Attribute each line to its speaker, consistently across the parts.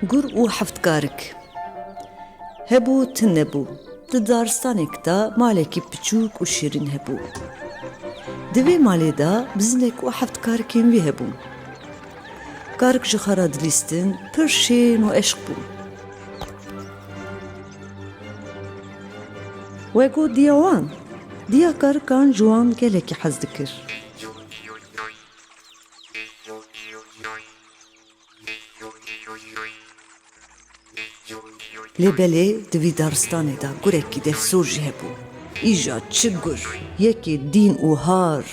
Speaker 1: gur û hevdkarik. Hebû tin nebû. Di daristanekê de malekî piçûk û şîrîn hebû. Di vê malê de bizinek û hevdkarikên wî hebûn. Karik ji xwe re dilîstin, pir şên û eşq bû. We got diya wan. Diya karikan ji wan gelekî hez dikir. Lêbelê di vî daristanê de gurekî defsor jî hebû. Îja çi gur, yekê dîn û har.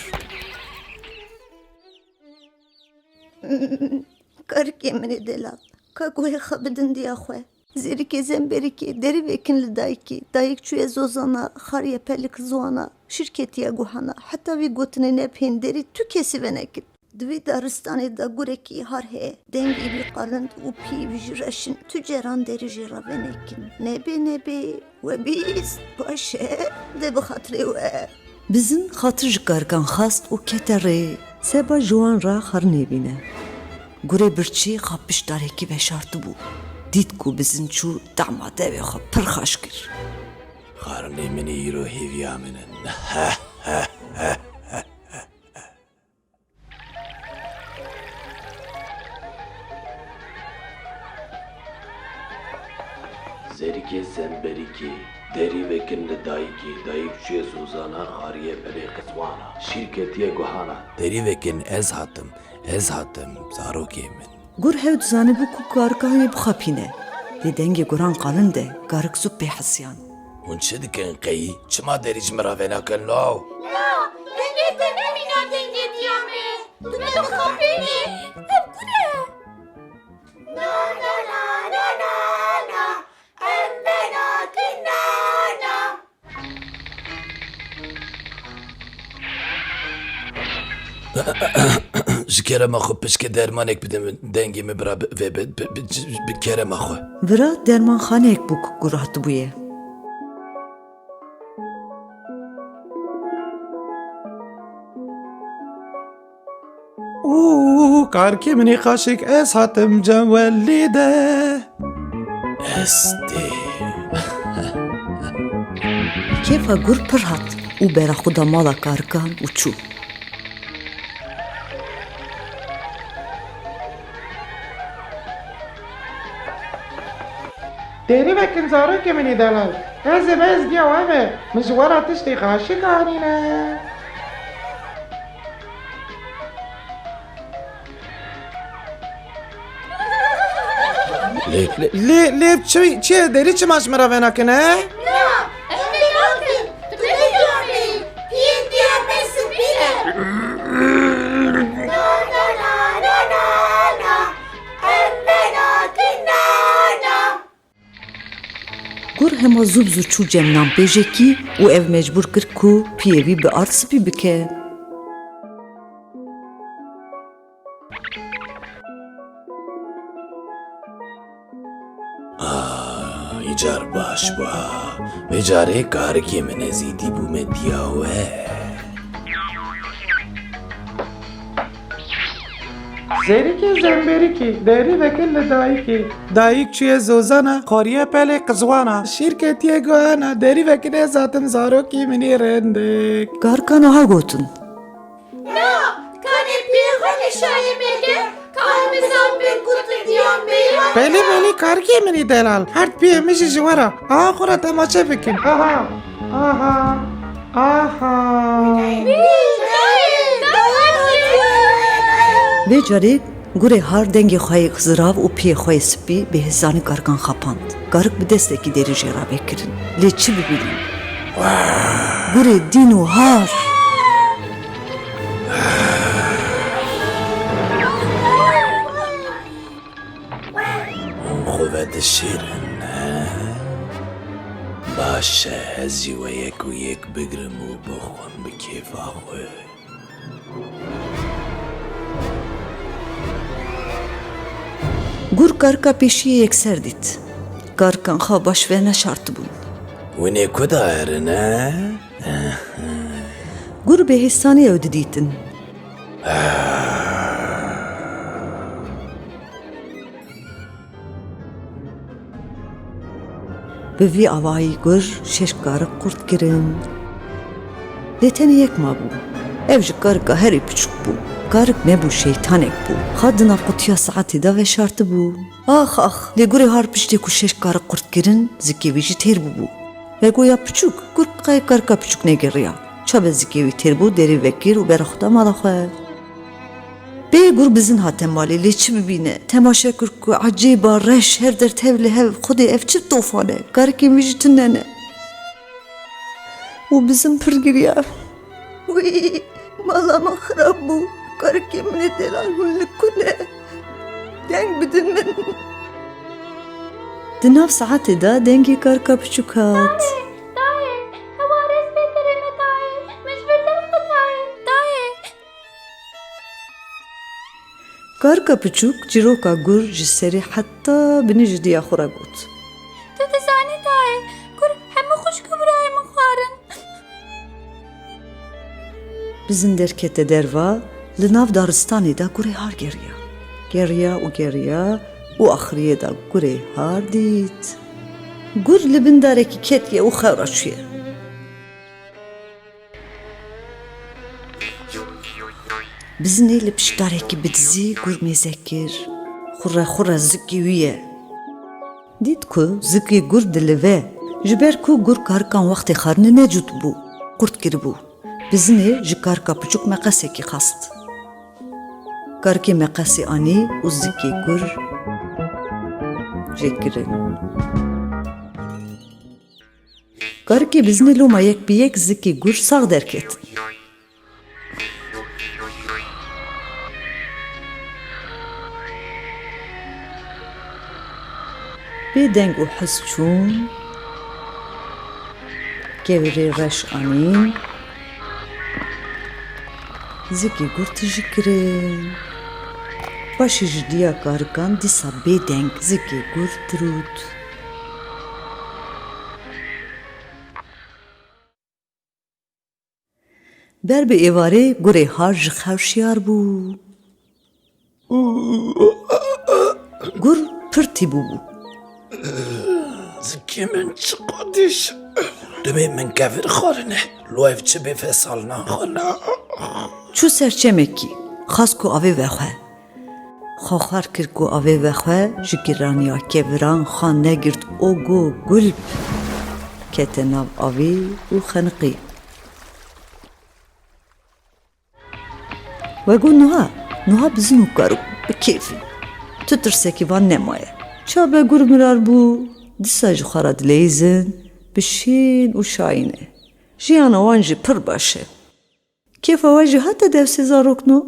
Speaker 2: Karikê min ê delal, ka guhê xwe bidin diya xwe. Zêrikê zemberîkê derî vekin li dayîkê. Dayîk çûye zozana, xariye pelik ziwana, şîrketiye guhana. Heta wî gotinê nepên derî tu kesî venekin. Di vî daristanê de gurekî har heye. Dengî wî qalind û pîv jî reşin. Tu ceran derî jê re venekin. Nebê, we bîst, baş e, de bi xatirê we.
Speaker 1: Bizin xatir ji karikan xast û kete rê. Seba ji wan re xer nêbîne. Gurê birçî xa piştarekî veşartı bû. Dît ku bizin çû dema devê xwe pir xweş kir.
Speaker 3: Xarnê min ê îro hêviya min in. Zerikê zemberîkê, derî vekin li dayîkê. Dayîk çûye zozana, xariye pelê qizwana. Şîrketiye guhana. Derî vekin ez hatim, zarokê min.
Speaker 1: Gur hew dizanibû ku karikanê bixapîne. Lê dengê guran qalin de karik zû pê hesiyan.
Speaker 3: Hûn çi dikin qeyî? Çima derî ji min re venakin law?
Speaker 4: Dengê te nemîna dengê diya me. Tu me dixapînî. Ev ku ne? Na na na na na na. Em venakin na na.
Speaker 3: Ji kerema xwe piştî dermanek bidin dengê me bira ve bi kerema xwe.
Speaker 1: Vira dermanxaneyek bû ku gur hatibûye.
Speaker 5: Karikê min ê xaşik ez hatim cewellê de.
Speaker 3: Estê.
Speaker 1: Kêfa gur pir hat û bera xwe da mala karikan û çû.
Speaker 5: Derî vekin zarokê min ê delal. Ez ê bez diya we me. Min ji wera tiştê xaşik anîne. Lê çi ye derî çima ji min re venakin he?
Speaker 4: Na, em venakin. Tu me diya me. Pîn diya me spîne. Na na na na na na. Em venakin na na.
Speaker 1: Gur hema zû bi zû çû cemnan pêjekî û ev mecbûr kir ku piyê wî bi ard spî bike.
Speaker 3: Îcar baş bû ha. Vê carê karikê min ezîdî bû me diya we.
Speaker 5: Zerikê zemberîkê, derî vekin li dayîkê. Dayîk çûye zozana, xariye pelê qizwana. Şîrketiye guhana, derî vekin ez hatim zarokê min ê rendik.
Speaker 1: Karikan aha gotin.
Speaker 4: Na, kanê pî xwe nişayê me de. Kalmizan bir kutu diya me.
Speaker 5: Belî karikê min ê delal. Her piyê min jî ji wera. Aha xwe re temaşe bikin. Aha.
Speaker 1: Vê carê gurê har dengê xwe yê xizirav û piyê xwe yê spî bi hêzanî karikan xapand. Karik bi destekî derî jê re vekirin. Lê çi bibînin? Gurê dîn û har.
Speaker 3: Hûn xwe vedişêrin he? Baş e ez jî we yek û yek bigirim û bixwim bi kêfa xwe.
Speaker 1: Gur karika pêşiyê yekser dît. Karikan xwe baş ve neşartı bûn.
Speaker 3: Hûn ê ku da erin he?
Speaker 1: Gur bi hêsanî ew didîtin. Bi vî avayî gur şeş karik kurt kirin. Lê tenê yek mabû. Ev ji karika herî piçûk bû. Karik nebû şeytanek bû. Xwe di nav qutiya saetê de veşartibû. Ax ax, lê gurê har piştê ku şeş karik kurt kirin, zikê wî jî têr bûbû. Vegoya piçûk, gur qey karika piçûk negeriya. Çabe zikê wî têr bû, derî vekir û bera xuda mala xwe. Bê gur bizin hate malê lê çi bibîne? Temaşe kir ku ecêba reş her der tev li hev xudê ev çi tofane? Karikên wî jî tune ne. û bizim pir giriya.
Speaker 2: Wî mala me xirab bû. Karikê min ê delal hûn li ku ne? Deng bidin min.
Speaker 1: Di nav saetê de dengê karika piçûk hat.
Speaker 4: Dayê, hewa rêz bêtirê me dayê. Min ji ber derxe dayê. Dayê.
Speaker 1: Karika piçûk çîroka gur ji serê heta binî ji diya xwe re got.
Speaker 4: Tu dizanî dayê, gur hemû xwişk û birayê min xwarin.
Speaker 1: Bizin derkete derva, li nav daristanê de gurê har geriya. Geriya û geriya û axiriyê de gurê har dît. Gur li bin darekî ketiye û xewra çûye. Bizinê li piştarekî bidizî gur mêze kir. Xure zikê wî ye. Dît ku zikê gur dilive. Ji ber ku gur karikan wextê xwarinê necût bû. Qurt kiribû. Bizinê ji karika piçûk meqesekî xast. Karikê meqesê anî û zikê gur jêkirin. Karikê bizinê loma yek bi yek zikê gur sax derketin. Bê deng û hez çûn, kevirê reş anîn, zikê gur tijî kirin. Başî ji diya karikan dîsa bêdeng zikê gur dirût. Ber bi êvarê gurê har ji xew şiyar bû. Gur pir tîbû.
Speaker 3: Zikê min çi qadiş. Dimê min kevir xwarine. Lo ev çi bê fesal naxwe.
Speaker 1: Çû serçemekî, xas ku avê vexwe. Xaxar kir ku avê vexwe ji giraniya keviran xan negirt ogo gulp. Kete nav avê û xeniqî. Vego niha bizin û karok bi kêfî. Tu tirsekî van nemaye. Çabe gur mirar bû, dîsa ji xwe re dileyîzin, bi şîn û şayînê. Jiyana wan jî pir baş e. Kêfa we jî hate dewsê zarokno?